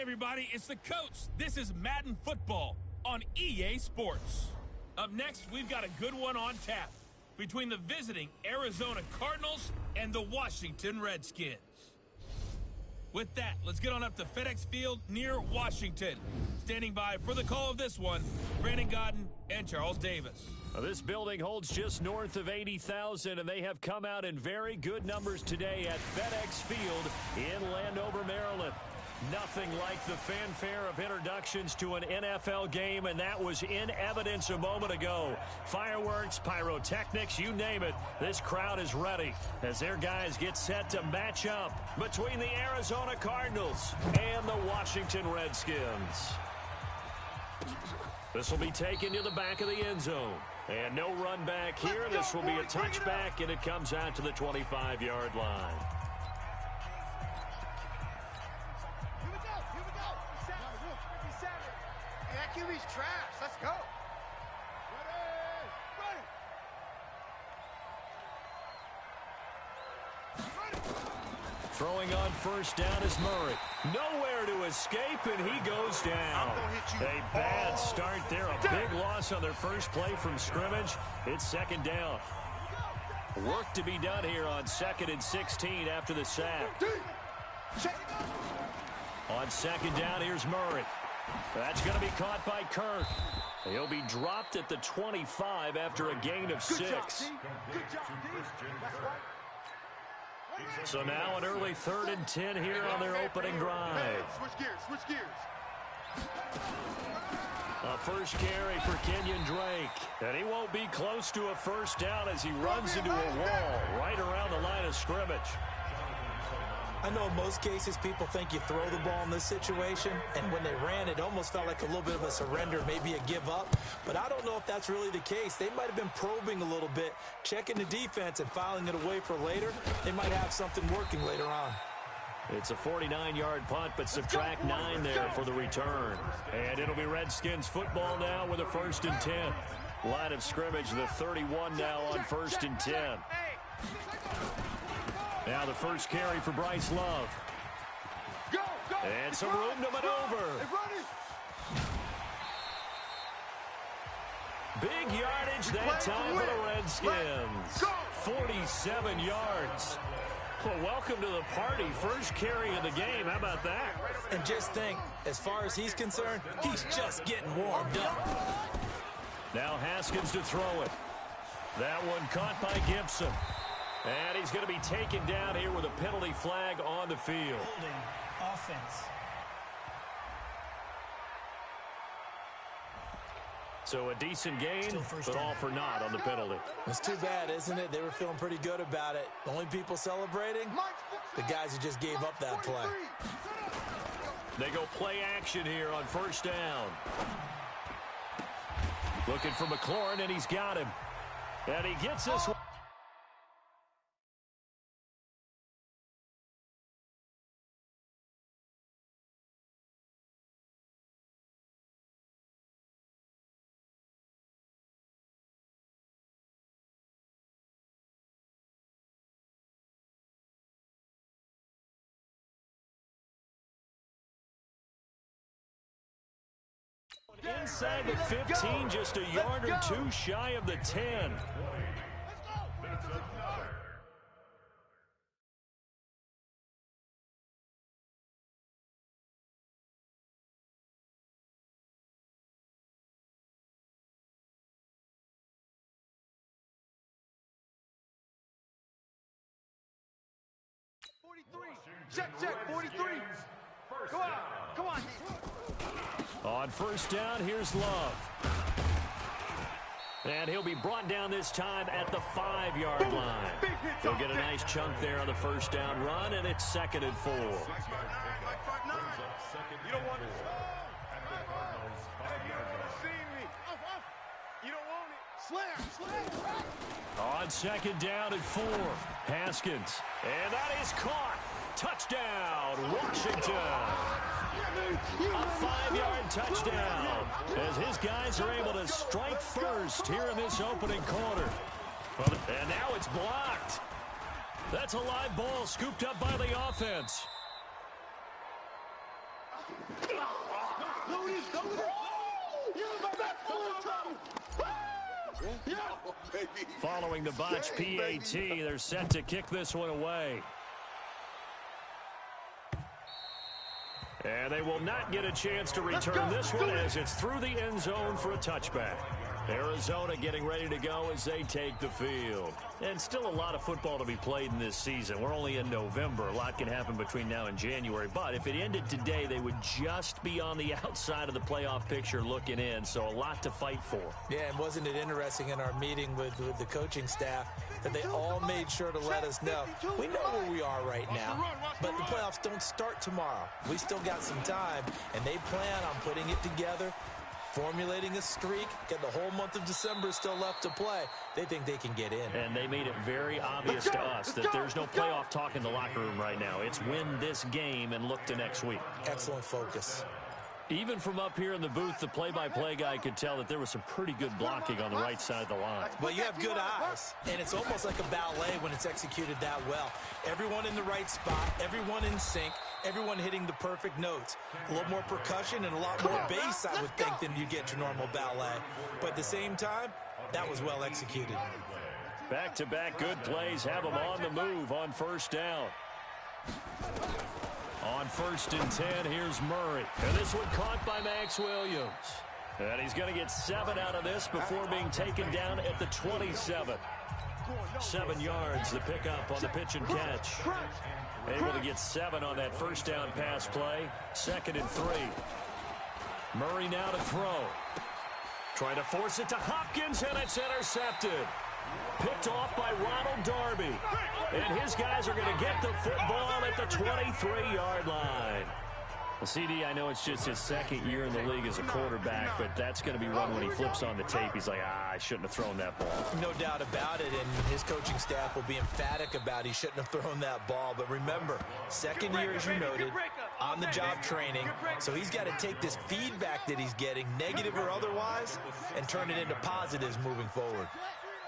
everybody, it's the coach. This is Madden Football on EA Sports. Up next, we've got a good one on tap between the visiting Arizona Cardinals and the Washington Redskins. With that, let's get on up to FedEx Field near Washington. Standing by for the call of this one, Brandon Godden and Charles Davis. This building holds just north of 80,000, and they have come out in very good numbers today at FedEx Field in Landover, Maryland. Nothing like the fanfare of introductions to an NFL game, and that was in evidence a moment ago. Fireworks, pyrotechnics, you name it. This crowd is ready as their guys get set to match up between the Arizona Cardinals and the Washington Redskins. This will be taken to the back of the end zone. And no run back here. This will be a touchback, and it comes out to the 25-yard line. QB's trash. Let's go. Ready. Throwing on first down is Murray. Nowhere to escape, and he goes down. A bad start there. A big loss on their first play from scrimmage. It's second down. Work to be done here on 2nd and 16 after the sack. On second down, here's Murray. That's going to be caught by Kirk. He'll be dropped at the 25 after a gain of 6. So now an early 3rd and 10 here on their opening drive. Switch gears. A first carry for Kenyon Drake. And he won't be close to a first down as he runs into a wall right around the line of scrimmage. I know in most cases people think you throw the ball in this situation, and when they ran, it almost felt like a little bit of a surrender, maybe a give up. But I don't know if that's really the case. They might have been probing a little bit, checking the defense and filing it away for later. They might have something working later on. It's a 49-yard punt, but subtract 9 there for the return. And it'll be Redskins football now with a 1st and 10. Line of scrimmage, the 31 now on 1st and 10. Now the first carry for Bryce Love. And some room to maneuver. Big yardage that time for the Redskins. 47 yards. Well, welcome to the party. First carry of the game. How about that? And just think, as far as he's concerned, he's just getting warmed up. Now Haskins to throw it. That one caught by Gibson. And he's going to be taken down here with a penalty flag on the field. Holding offense. So a decent gain, but all for naught on the penalty. It's too bad, isn't it? They were feeling pretty good about it. The only people celebrating, the guys who just gave up that play. They go play action here on first down. Looking for McLaurin, and he's got him. And he gets this one. Inside the 15, just a yard or two shy of the 10. Check, 43. Come on. On first down, here's Love. And he'll be brought down this time at the 5-yard line. He'll get a nice chunk there on the first down run, and it's 2nd and 4. You don't want it. You don't want it. Slam. On 2nd down at 4, Haskins. And that is caught. Touchdown, Washington. A 5-yard touchdown as his guys are able to strike first here in this opening quarter. And now it's blocked. That's a live ball scooped up by the offense. Following the botch PAT, they're set to kick this one away. And they will not get a chance to return this one as it's through the end zone for a touchback. Arizona getting ready to go as they take the field. And still a lot of football to be played in this season. We're only in November. A lot can happen between now and January. But if it ended today, they would just be on the outside of the playoff picture looking in. So a lot to fight for. Yeah, and wasn't it interesting in our meeting with the coaching staff that they all made sure to let us know, we know where we are right now, but the playoffs don't start tomorrow. We still got some time, and they plan on putting it together, formulating a streak, get the whole month of December still left to play. They think they can get in. And they made it very obvious to us that there's no playoff talk in the locker room right now. It's win this game and look to next week. Excellent focus. Even from up here in the booth, the play-by-play guy could tell that there was some pretty good blocking on the right side of the line. Well, you have good eyes, and it's almost like a ballet when it's executed that well. Everyone in the right spot, everyone in sync, everyone hitting the perfect notes. A little more percussion and a lot more bass, I would think, than you get your normal ballet. But at the same time, that was well executed. Back-to-back good plays have them on the move on first down. On 1st and 10, here's Murray. And this one caught by Max Williams. And he's going to get 7 out of this before being taken down at the 27. 7 yards, the pickup on the pitch and catch. Able to get 7 on that first down pass play. 2nd and 3. Murray now to throw. Trying to force it to Hopkins, and it's intercepted. Picked off by Ronald Darby. And his guys are going to get the football at the 23-yard line. Well, CD, I know it's just his 2nd year in the league as a quarterback, but that's going to be one when he flips on the tape. He's like, I shouldn't have thrown that ball. No doubt about it, and his coaching staff will be emphatic about he shouldn't have thrown that ball. But remember, 2nd year, as you noted, on-the-job training. So he's got to take this feedback that he's getting, negative or otherwise, and turn it into positives moving forward.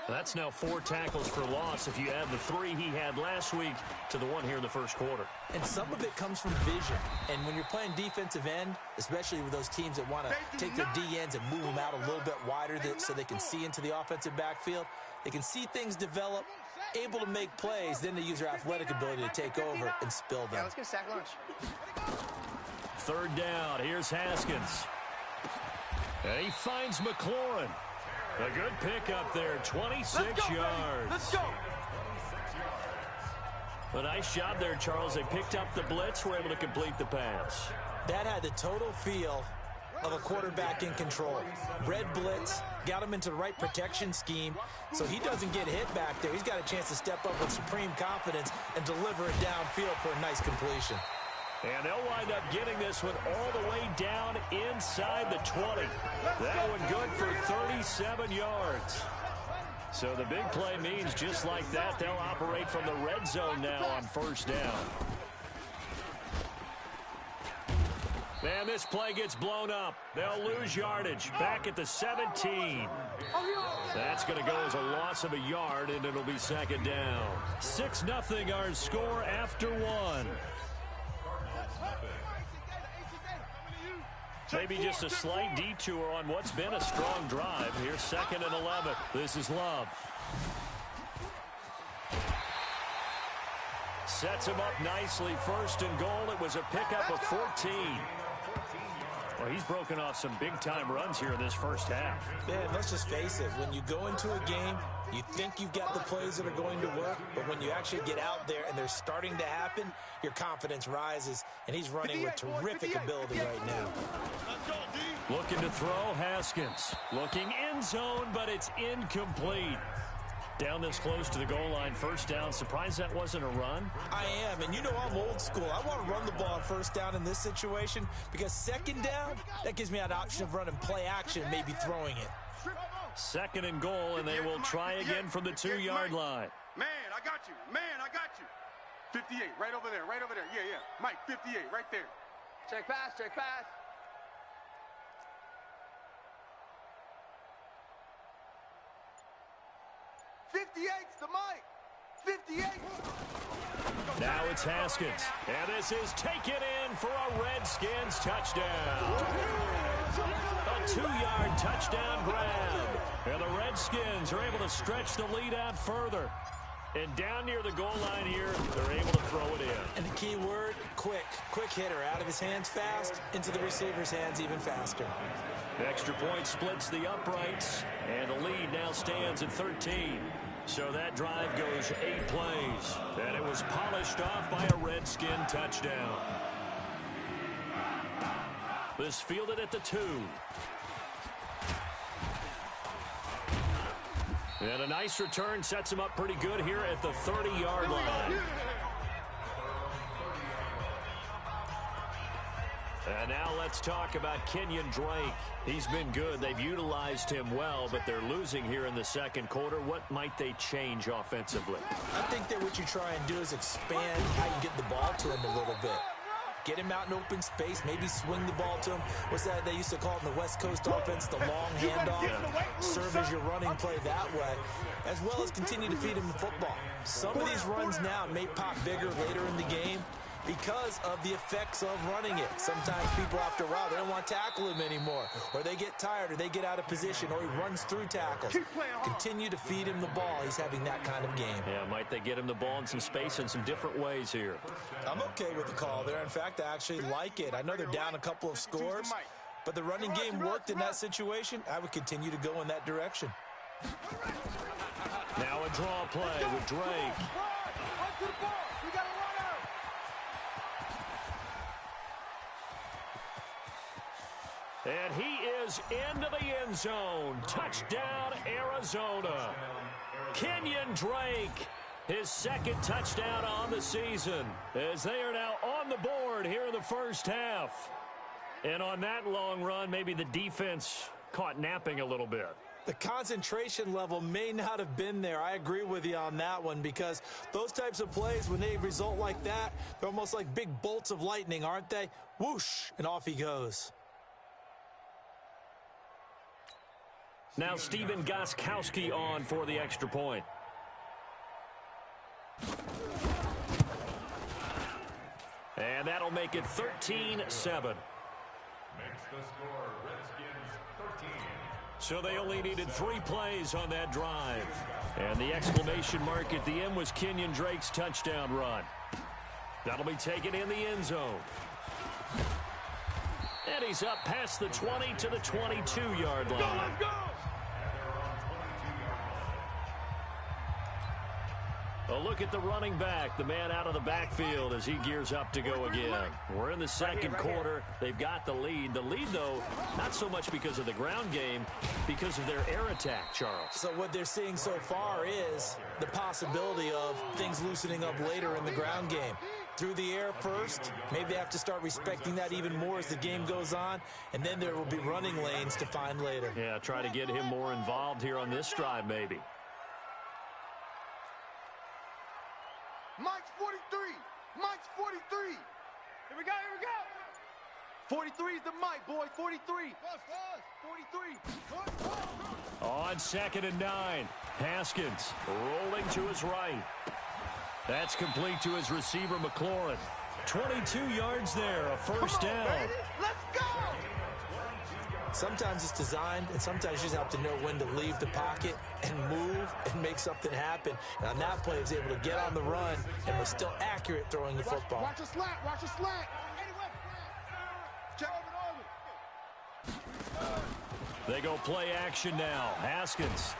That's now 4 tackles for loss if you add the 3 he had last week to the 1 here in the first quarter. And some of it comes from vision. And when you're playing defensive end, especially with those teams that want to take their D ends and move them out a little bit wider so they can see into the offensive backfield, they can see things develop, able to make plays, then they use their athletic ability to take over and spill them. Yeah, let's get a sack lunch. 3rd down. Here's Haskins. And he finds McLaurin. A good pickup there, 26 yards. Let's go. A nice job there, Charles. They picked up the blitz, were able to complete the pass. That had the total feel of a quarterback in control. Red blitz, got him into the right protection scheme, so he doesn't get hit back there. He's got a chance to step up with supreme confidence and deliver it downfield for a nice completion. And they'll wind up getting this one all the way down inside the 20. That one good for 37 yards. So the big play means just like that, they'll operate from the red zone now on 1st down. And this play gets blown up. They'll lose yardage back at the 17. That's going to go as a loss of a yard, and it'll be 2nd down. 6-0 our score after 1. Maybe just a slight detour on what's been a strong drive. Here's 2nd and 11. This is Love. Sets him up nicely. 1st and goal. It was a pickup of 14. Well, he's broken off some big-time runs here in this first half. Yeah, and let's just face it. When you go into a game, you think you've got the plays that are going to work, but when you actually get out there and they're starting to happen, your confidence rises, and he's running with terrific ability right now. Looking to throw, Haskins. Looking end zone, but it's incomplete. Down this close to the goal line, 1st down. Surprised that wasn't a run? I am, and you know I'm old school. I want to run the ball on 1st down in this situation because 2nd down, that gives me an option of running play action, maybe throwing it. 2nd and goal, and they will try again from the 2-yard line. Man, I got you. Man, I got you. 58, right over there, right over there. Yeah, yeah. Mike, 58, right there. Check pass, check pass. '58's the mic. 58. Now it's Haskins. And this is taken in for a Redskins touchdown. A 2-yard touchdown grab. And the Redskins are able to stretch the lead out further. And down near the goal line here, they're able to throw it in. And the key word, quick. Quick hitter. Out of his hands fast, into the receiver's hands even faster. The extra point splits the uprights, and the lead now stands at 13. So that drive goes 8 plays, and it was polished off by a Redskin touchdown. This fielded at the 2. And a nice return sets him up pretty good here at the 30-yard line. And now let's talk about Kenyon Drake. He's been good. They've utilized him well, but they're losing here in the second quarter. What might they change offensively? I think that what you try and do is expand how you get the ball to him a little bit. Get him out in open space, maybe swing the ball to him. What's that they used to call it in the West Coast offense, the long handoff? Yeah. Serve as your running play that way, as well as continue to feed him the football. Some of these runs now may pop bigger later in the game because of the effects of running it. Sometimes people, after a while, they don't want to tackle him anymore, or they get tired, or they get out of position, or he runs through tackles. Continue to feed him the ball. He's having that kind of game. Yeah, might they get him the ball in some space in some different ways here? I'm okay with the call there. In fact, I actually like it. I know they're down a couple of scores, but the running game worked in that situation. I would continue to go in that direction. Now a draw play with Drake. And he is into the end zone. Touchdown, Arizona. Kenyon Drake, his second touchdown on the season, as they are now on the board here in the first half. And on that long run, maybe the defense caught napping a little bit. The concentration level may not have been there. I agree with you on that one, because those types of plays, when they result like that, they're almost like big bolts of lightning, aren't they? Whoosh, and off he goes. Now Steven Gostkowski on for the extra point. And that'll make it 13-7. Makes the score Redskins 13. So they only needed 3 plays on that drive. And the exclamation mark at the end was Kenyon Drake's touchdown run. That'll be taken in the end zone. And he's up past the 20 to the 22-yard line. Let's go! A look at the running back, the man out of the backfield as he gears up to go again. We're in the second quarter. They've got the lead. The lead, though, not so much because of the ground game, because of their air attack, Charles. So what they're seeing so far is the possibility of things loosening up later in the ground game. Through the air first, maybe they have to start respecting that even more as the game goes on, and then there will be running lanes to find later. Yeah, try to get him more involved here on this drive, maybe. Mike's 43. Mike's 43. Here we go, here we go. 43 is the Mike, boy. 43. 43. On 2nd and 9, Haskins rolling to his right. That's complete to his receiver, McLaurin. 22 yards there, a first down. Baby. Let's go. Sometimes it's designed, and sometimes you just have to know when to leave the pocket and move and make something happen. And on that play, he was able to get on the run and was still accurate throwing the football. Watch your slant. Watch your slant. Check over. They go play action now. Haskins.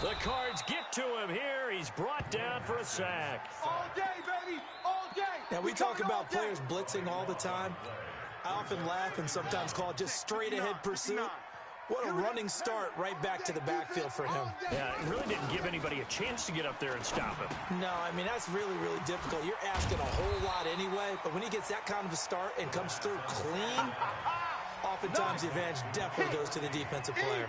The Cards get to him here. He's brought down for a sack. All day, baby. All day. Now, we talk about players blitzing all the time. I often laugh and sometimes call it just straight-ahead pursuit. What a running start right back to the backfield for him. Yeah, it really didn't give anybody a chance to get up there and stop him. No, I mean, that's really, really difficult. You're asking a whole lot anyway, but when he gets that kind of a start and comes through clean, oftentimes the advantage definitely goes to the defensive player.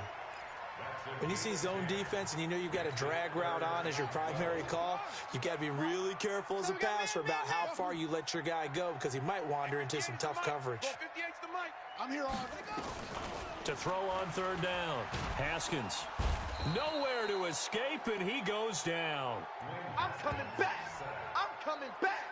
When you see zone defense and you know you've got a drag route on as your primary call, you've got to be really careful as a passer about how far you let your guy go, because he might wander into some tough coverage. I'm here on. To throw on 3rd down, Haskins. Nowhere to escape, and he goes down. I'm coming back. I'm coming back.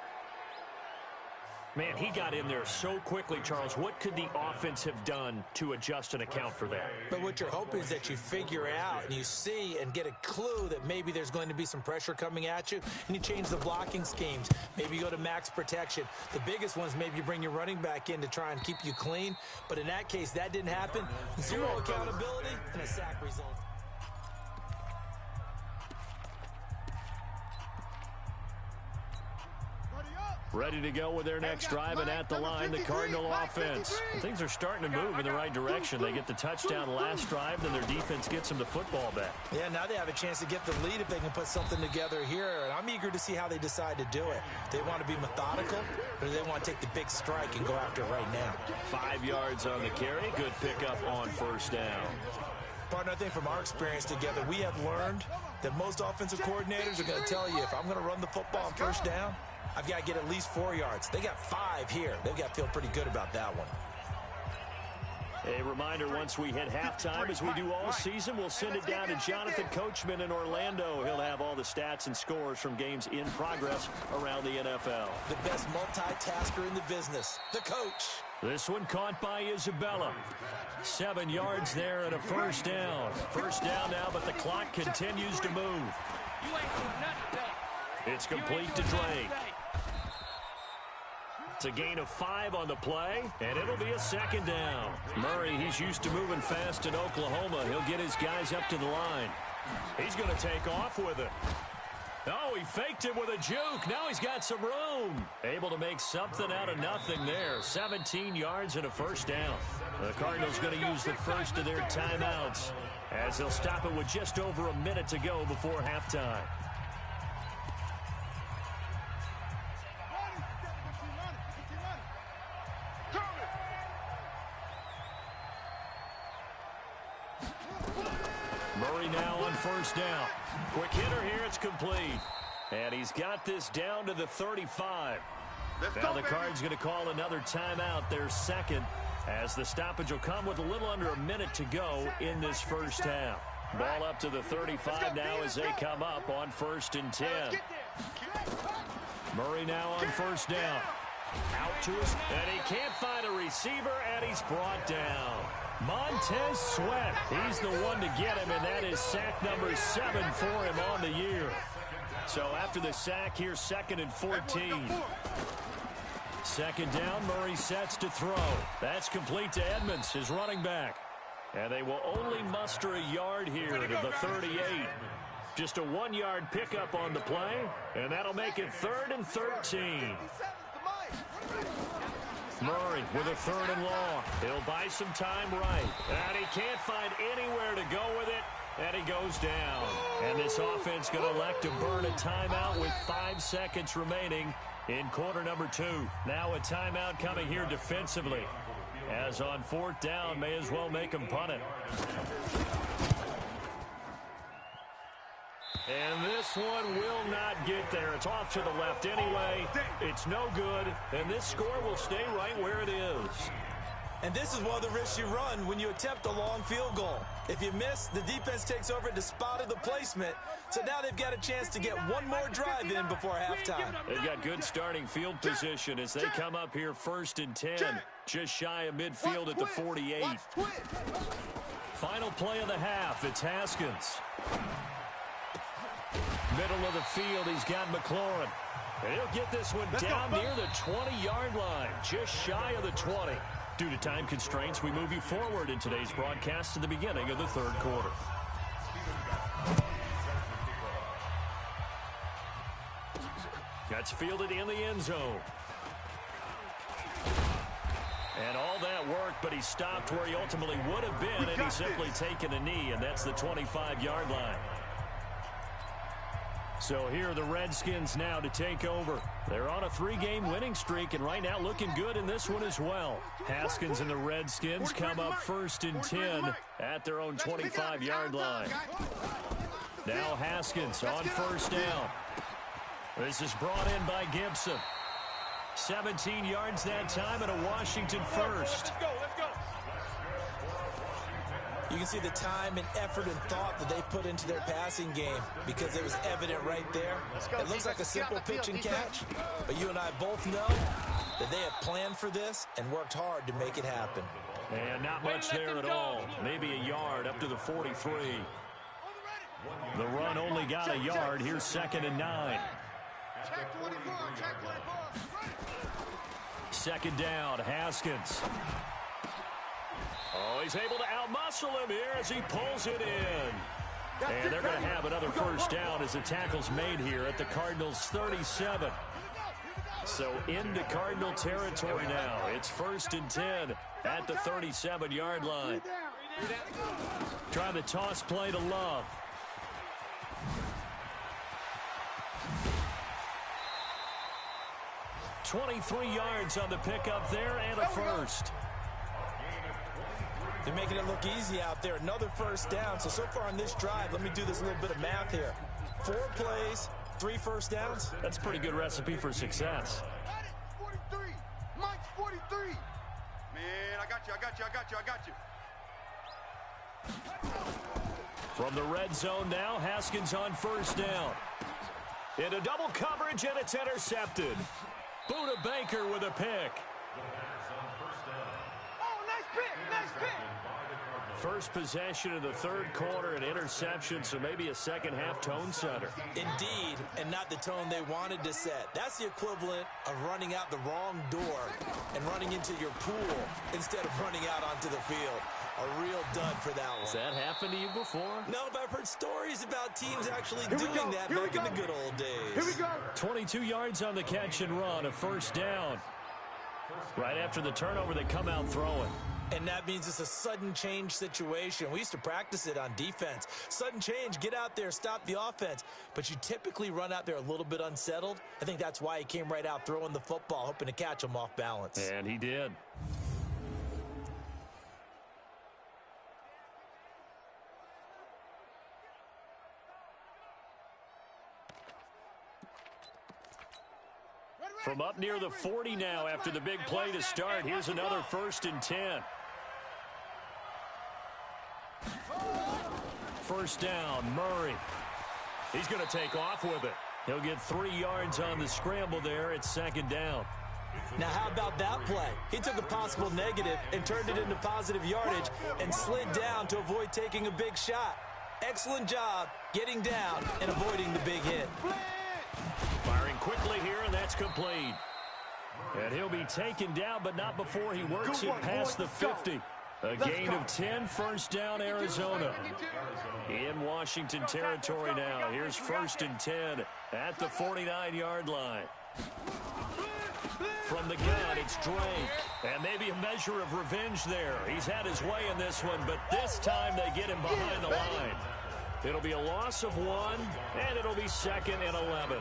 Man, he got in there so quickly, Charles. What could the offense have done to adjust and account for that? But what you're hoping is that you figure out and you see and get a clue that maybe there's going to be some pressure coming at you, and you change the blocking schemes. Maybe you go to max protection. The biggest ones, maybe you bring your running back in to try and keep you clean. But in that case, that didn't happen. Zero accountability and a sack result. Ready to go with their next drive, and at the line, the Cardinal offense. And things are starting to move in the right direction. They get the touchdown last drive, then their defense gets them the football back. Yeah, now they have a chance to get the lead if they can put something together here. And I'm eager to see how they decide to do it. They want to be methodical, or do they want to take the big strike and go after it right now? 5 yards on the carry. Good pickup on first down. Partner, I think from our experience together, we have learned that most offensive coordinators are going to tell you, if I'm going to run the football on first down, I've got to get at least 4 yards. They got 5 here. They've got to feel pretty good about that one. A reminder, once we hit halftime, as we do all season, we'll send it down to Jonathan Coachman in Orlando. He'll have all the stats and scores from games in progress around the NFL. The best multitasker in the business, the coach. This one caught by Isabella. 7 yards there and a first down. First down now, but the clock continues to move. It's complete to Drake. It's a gain of 5 on the play, and it'll be a second down. Murray, he's used to moving fast in Oklahoma. He'll get his guys up to the line. He's going to take off with it. Oh, he faked it with a juke. Now he's got some room. Able to make something out of nothing there. 17 yards and a first down. The Cardinals going to use the first of their timeouts as they'll stop it with just over a minute to go before halftime. Murray now on first down. Quick hitter here, it's complete. And he's got this down to the 35. Now the Cards going to call another timeout, their second, as the stoppage will come with a little under a minute to go in this first half. Ball up to the 35 now as they come up on 1st and 10. Murray now on first down. Out to us, and he can't find a receiver, and he's brought down. Montez Sweat, he's the one to get him, and that is sack number 7 for him on the year. So after the sack here, 2nd and 14. Second down, Murray sets to throw. That's complete to Edmonds, his running back. And they will only muster a yard here to the 38. Just a 1-yard pickup on the play, and that'll make it 3rd and 13. Murray with a 3rd and long. He'll buy some time right. And he can't find anywhere to go with it. And he goes down. And this offense going to elect to burn a timeout with 5 seconds remaining in quarter number 2. Now a timeout coming here defensively. As on 4th down, may as well make him punt it. And this one will not get there. It's off to the left anyway. It's no good. And this score will stay right where it is. And this is one of the risks you run when you attempt a long field goal. If you miss, the defense takes over at the spot of the placement. So now they've got a chance to get one more drive in before halftime. They've got good starting field position as they come up here 1st and 10. Just shy of midfield at the 48. Final play of the half. It's Haskins. Middle of the field, he's got McLaurin. And he'll get this one down near the 20-yard line, just shy of the 20. Due to time constraints, we move you forward in today's broadcast to the beginning of the 3rd quarter. That's fielded in the end zone. And all that work, but he stopped where he ultimately would have been, and he's simply taken a knee, and that's the 25-yard line. So here are the Redskins now to take over. They're on a 3-game winning streak, and right now looking good in this one as well. Haskins and the Redskins come up 1st and 10 at their own 25-yard line. Now Haskins on 1st down. This is brought in by Gibson. 17 yards that time and a Washington first. Let's go. You can see the time and effort and thought that they put into their passing game because it was evident right there. It looks like a simple pitch and catch, but you and I both know that they have planned for this and worked hard to make it happen. And not much there at all. Maybe a yard up to the 43. The run only got a yard. Here's 2nd and 9. Check 24, check 24. 2nd down, Haskins. Oh, he's able to outmuscle him here as he pulls it in. And they're going to have another first down as the tackle's made here at the Cardinals' 37. So into Cardinal territory now. It's 1st and 10 at the 37-yard line. Try the toss play to Love. $23 yards on the pickup there and a first. They're making it look easy out there. Another first down. So far on this drive, let me do this little bit of math here. 4 plays, 3 first downs. That's a pretty good recipe for success. 43. Mike's 43. Man, I got you. From the red zone now, Haskins on first down. Into double coverage, and it's intercepted. Buda Baker with a pick. Oh, nice pick. First possession of the 3rd quarter, an interception, so maybe a second-half tone setter. Indeed, and not the tone they wanted to set. That's the equivalent of running out the wrong door and running into your pool instead of running out onto the field. A real dud for that one. Has that happened to you before? No, but I've heard stories about teams actually doing that back in the good old days. Here we go. 22 yards on the catch and run, a first down. Right after the turnover, they come out throwing. And that means it's a sudden change situation. We used to practice it on defense. Sudden change, get out there, stop the offense. But you typically run out there a little bit unsettled. I think that's why he came right out throwing the football, hoping to catch him off balance. And he did. From up near the 40 now after the big play to start, here's another 1st and 10. First down, Murray. He's going to take off with it. He'll get 3 yards on the scramble there at 2nd down. Now, how about that play? He took a possible negative and turned it into positive yardage and slid down to avoid taking a big shot. Excellent job getting down and avoiding the big hit. Firing quickly here, and that's complete. And he'll be taken down, but not before he works it past the 50. A gain of 10, first down, Arizona. In Washington territory now. Here's 1st and 10 at the 49-yard line. From the gun, it's Drake. And maybe a measure of revenge there. He's had his way in this one, but this time they get him behind the line. It'll be a loss of 1, and it'll be 2nd and 11.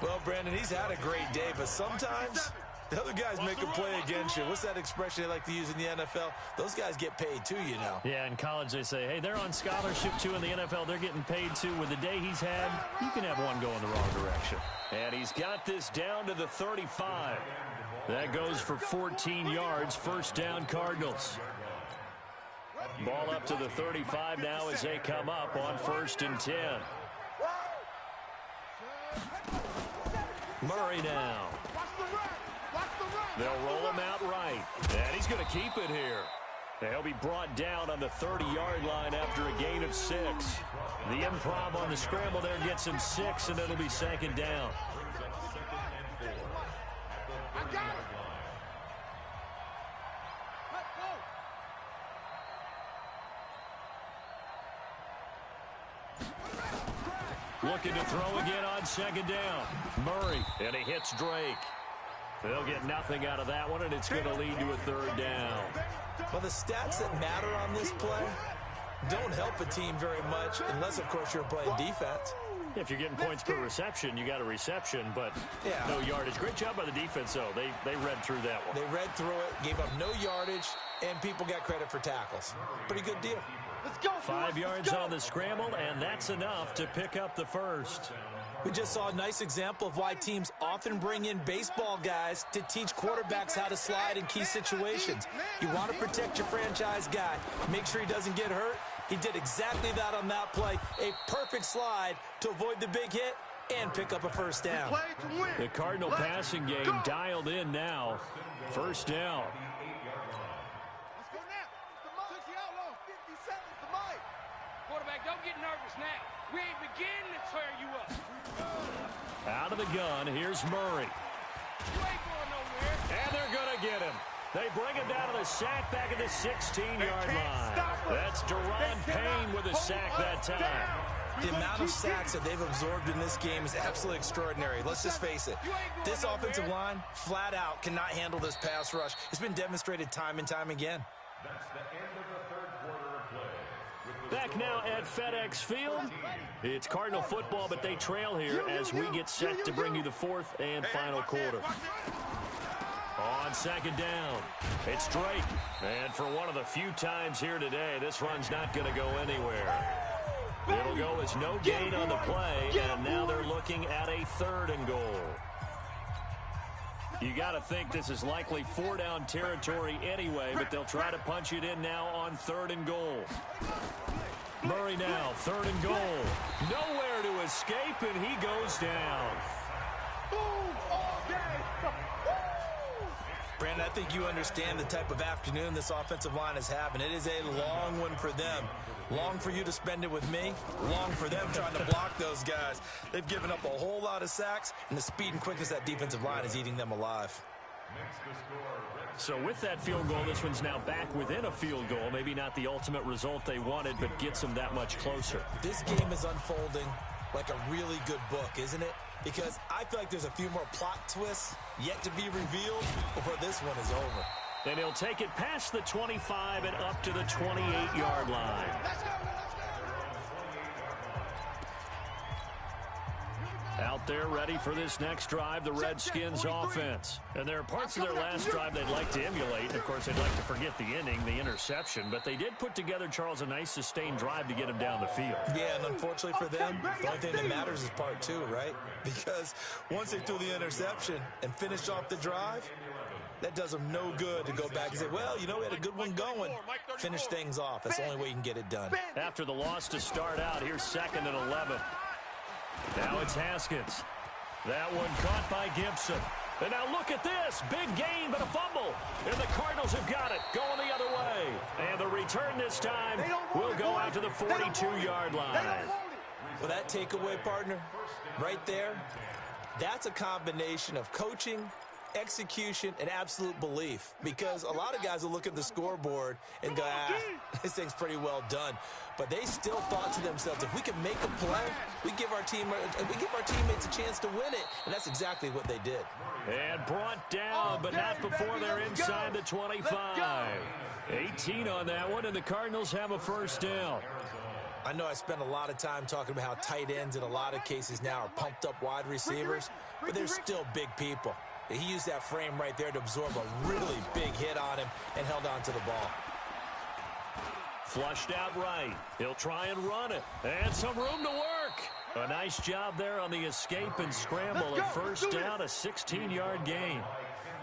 Well, Brandon, he's had a great day, but sometimes the other guys make a play against you. What's that expression they like to use in the NFL? Those guys get paid too, you know. Yeah, in college they say, hey, they're on scholarship too. In the NFL, they're getting paid too. With the day he's had, you can have one go in the wrong direction. And he's got this down to the 35. That goes for 14 yards. First down, Cardinals. Ball up to the 35 now as they come up on 1st and 10. Murray now. They'll roll him out right. And he's going to keep it here. They'll be brought down on the 30-yard line after a gain of 6. The improv on the scramble there gets him 6, and it'll be 2nd down. Looking to throw again on 2nd down. Murray, and he hits Drake. They'll get nothing out of that one, and it's going to lead to a 3rd down. Well, the stats that matter on this play don't help a team very much unless, of course, you're playing defense. If you're getting points per reception, you got a reception, but no yardage. Great job by the defense, though. They read through that one. They read through it, gave up no yardage, and people got credit for tackles. Pretty good deal. Let's go. 5 yards on the scramble, and that's enough to pick up the first. We just saw a nice example of why teams often bring in baseball guys to teach quarterbacks how to slide in key situations. You want to protect your franchise guy. Make sure he doesn't get hurt. He did exactly that on that play. A perfect slide to avoid the big hit and pick up a first down. The Cardinal passing game dialed in now. First down. Quarterback, don't get nervous now. We ain't beginning to tear you up. Out of the gun, here's Murray. You ain't going nowhere. And they're going to get him. They bring him down to the sack back at the 16-yard line. That's Deron Payne with a sack that time. The amount of sacks that they've absorbed in this game is absolutely extraordinary. Let's just face it. This offensive line, flat out, cannot handle this pass rush. It's been demonstrated time and time again. That's the end of the third quarter of play. Back now at FedEx Field. It's Cardinal football, but they trail here as we get set to bring you the fourth and final quarter. On second down, it's Drake. And for one of the few times here today, this run's not going to go anywhere. It'll go as no gain on the play, and now they're looking at a 3rd and goal. You got to think this is likely 4-down territory anyway, but they'll try to punch it in now on 3rd and goal. Murray now, 3rd and goal. Nowhere to escape, and he goes down. Brandon, I think you understand the type of afternoon this offensive line is having. It is a long one for them. Long for you to spend it with me. Long for them trying to block those guys. They've given up a whole lot of sacks, and the speed and quickness of that defensive line is eating them alive. So with that field goal, this one's now back within a field goal. Maybe not the ultimate result they wanted, but gets them that much closer. This game is unfolding like a really good book, isn't it? Because I feel like there's a few more plot twists yet to be revealed before this one is over. And he'll take it past the 25 and up to the 28-yard line. Out there ready for this next drive, the Redskins offense. And there are parts of their last drive they'd like to emulate. Of course, they'd like to forget the ending, the interception. But they did put together, Charles, a nice sustained drive to get him down the field. Yeah, and unfortunately for them, the only thing that matters is part 2, right? Because once they threw the interception and finished off the drive, that does them no good to go back and say, well, you know, we had a good one going. Finish things off. That's the only way you can get it done. After the loss to start out, here's 2nd and 11. Now it's Haskins. That one caught by Gibson. And now look at this. Big gain, but a fumble. And the Cardinals have got it. Going the other way. And the return this time will go out to the 42-yard line. Well, that takeaway, partner, right there, that's a combination of coaching, execution, and absolute belief. Because a lot of guys will look at the scoreboard and go, this thing's pretty well done. But they still thought to themselves, if we can make a play, we give our teammates a chance to win it. And that's exactly what they did. And brought down, but not before they're inside the 25. 18 on that one, and the Cardinals have a first down. I know I spent a lot of time talking about how tight ends in a lot of cases now are pumped up wide receivers, but they're still big people. He used that frame right there to absorb a really big hit on him and held on to the ball. Flushed out right. He'll try and run it. And some room to work. A nice job there on the escape and scramble. A first down, a 16-yard gain.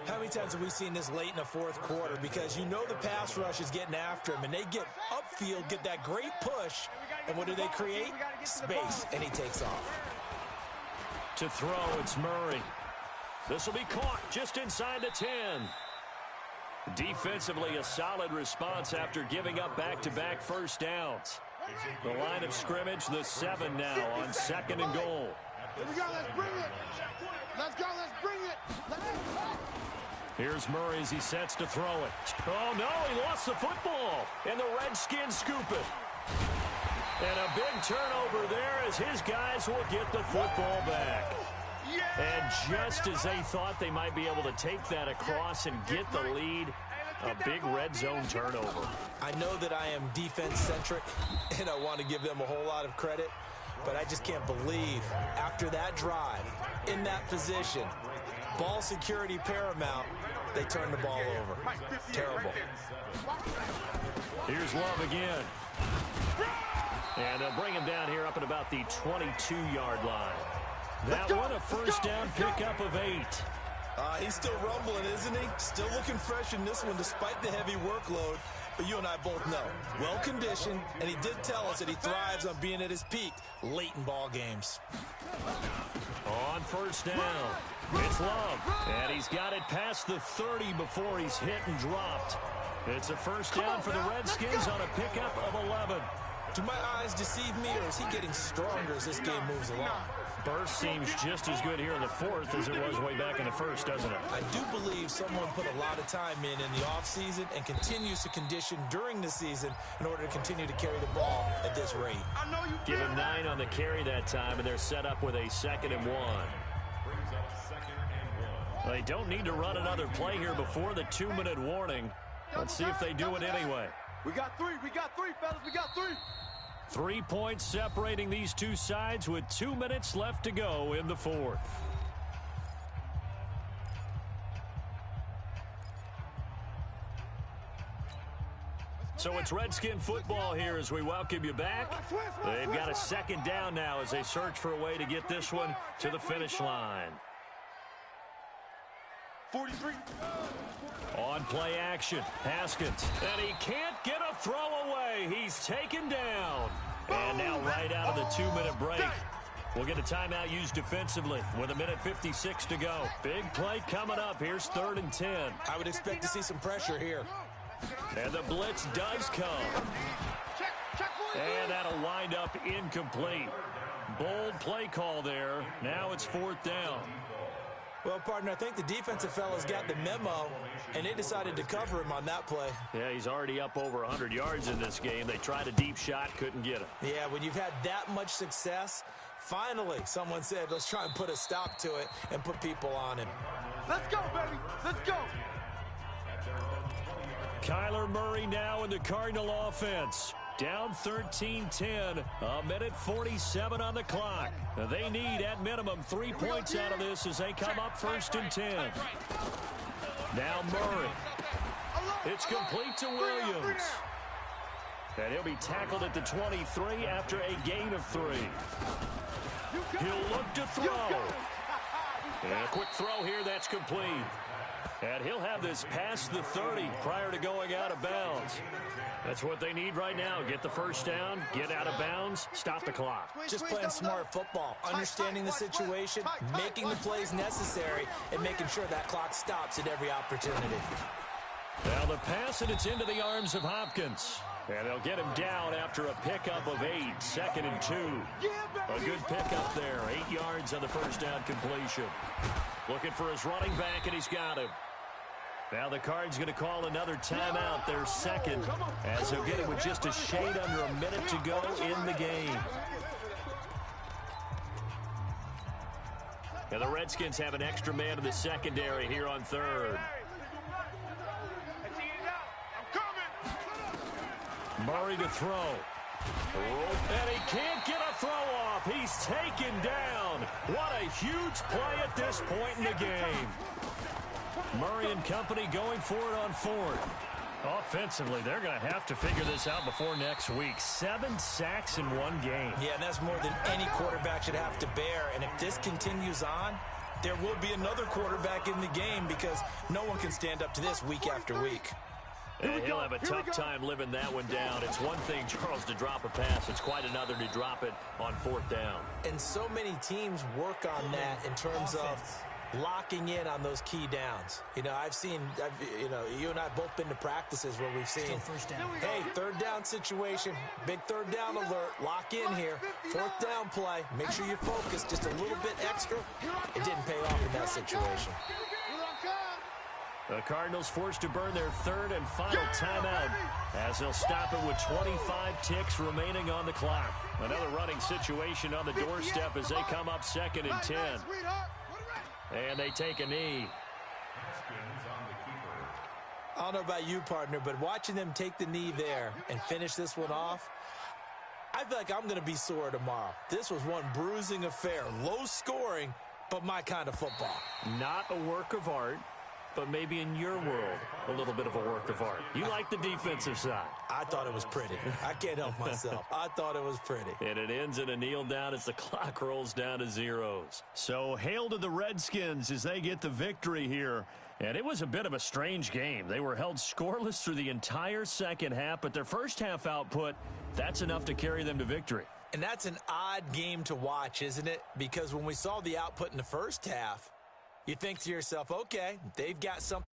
How many times have we seen this late in the 4th quarter? Because you know the pass rush is getting after him, and they get upfield, get that great push, and what do they create? Space, and he takes off. To throw, it's Murray. This will be caught just inside the 10. Defensively, a solid response after giving up back-to-back first downs. The line of scrimmage, the 7 now on 2nd and goal. Here we go, let's bring it. Let's go, let's bring it. Here's Murray as he sets to throw it. Oh, no, he lost the football. And the Redskins scoop it. And a big turnover there as his guys will get the football back. And just as they thought they might be able to take that across and get the lead, a big red zone turnover. I know that I am defense-centric, and I want to give them a whole lot of credit, but I just can't believe after that drive, in that position, ball security paramount, they turn the ball over. Terrible. Here's Love again. And they'll bring him down here up at about the 22-yard line. That one, a first down pickup of 8. He's still rumbling, isn't he? Still looking fresh in this one despite the heavy workload. But you and I both know, well-conditioned, and he did tell us that he thrives on being at his peak late in ball games. On first down, it's Love, and he's got it past the 30 before he's hit and dropped. It's a first down for the Redskins on a pickup of 11. Do my eyes deceive me, or is he getting stronger as this game moves along? Burst seems just as good here in the fourth as it was way back in the first, doesn't it? I do believe someone put a lot of time in the offseason and continues to condition during the season in order to continue to carry the ball at this rate. Give him 9 on the carry that time, and they're set up with a 2nd and 1. They don't need to run another play here before the 2-minute warning. Let's see if they do it anyway. We got three, fellas, we got 3. 3 points separating these two sides with 2 minutes left to go in the fourth. So it's Redskin football here as we welcome you back. They've got a 2nd down now as they search for a way to get this one to the finish line. 43. On play action, Haskins, and he can't get a throw away. He's taken down. And now right out of the 2-minute break, we'll get a timeout used defensively with 1:56 to go. Big play coming up. Here's 3rd and 10. I would expect to see some pressure here. And the blitz does come. And that'll wind up incomplete. Bold play call there. Now it's 4th down. Well, partner, I think the defensive fellas got the memo, and they decided to cover him on that play. Yeah, he's already up over 100 yards in this game. They tried a deep shot, couldn't get him. Yeah, when you've had that much success, finally someone said, let's try and put a stop to it and put people on him. Let's go, baby. Let's go. Kyler Murray now in the Cardinal offense. Down 13-10, 1:47 on the clock. They need, at minimum, 3 points out of this as they come up 1st and 10. Now Murray. It's complete to Williams. And he'll be tackled at the 23 after a gain of 3. He'll look to throw. And a quick throw here, that's complete. And he'll have this past the 30 prior to going out of bounds. That's what they need right now. Get the first down, get out of bounds, stop the clock. Just playing smart football, understanding the situation, making the plays necessary, and making sure that clock stops at every opportunity. Now the pass, and it's into the arms of Hopkins. And they'll get him down after a pickup of 8, 2nd and 2. A good pickup there, 8 yards on the first down completion. Looking for his running back, and he's got him. Now the Cards going to call another timeout, their 2nd, as they'll get it with just a shade under a minute to go in the game. And the Redskins have an extra man in the secondary here on 3rd. Murray to throw. And he can't get a throw off. He's taken down. What a huge play at this point in the game. Murray and company going for it on 4th. Offensively, they're going to have to figure this out before next week. 7 sacks in one game. Yeah, and that's more than any quarterback should have to bear. And if this continues on, there will be another quarterback in the game because no one can stand up to this week after week. And he'll have a tough time living that one down. It's one thing, Charles, to drop a pass. It's quite another to drop it on 4th down. And so many teams work on that in terms of locking in on those key downs. You know, you and I have both been to practices where we've seen, hey, 3rd down situation, big 3rd down alert, lock in here, 4th down play, make sure you focus just a little bit extra. It didn't pay off in that situation. The Cardinals forced to burn their 3rd and final timeout as they'll stop it with 25 ticks remaining on the clock. Another running situation on the doorstep as they come up 2nd and 10. And they take a knee. I don't know about you, partner, but watching them take the knee there and finish this one off, I feel like I'm going to be sore tomorrow. This was one bruising affair. Low scoring, but my kind of football. Not a work of art. but maybe in your world, a little bit of a work of art. You like the defensive side. I thought it was pretty. I can't help myself. I thought it was pretty. And it ends in a kneel down as the clock rolls down to zeros. So hail to the Redskins as they get the victory here. And it was a bit of a strange game. They were held scoreless through the entire second half, but their first half output, that's enough to carry them to victory. And that's an odd game to watch, isn't it? Because when we saw the output in the first half, you think to yourself, okay, they've got something.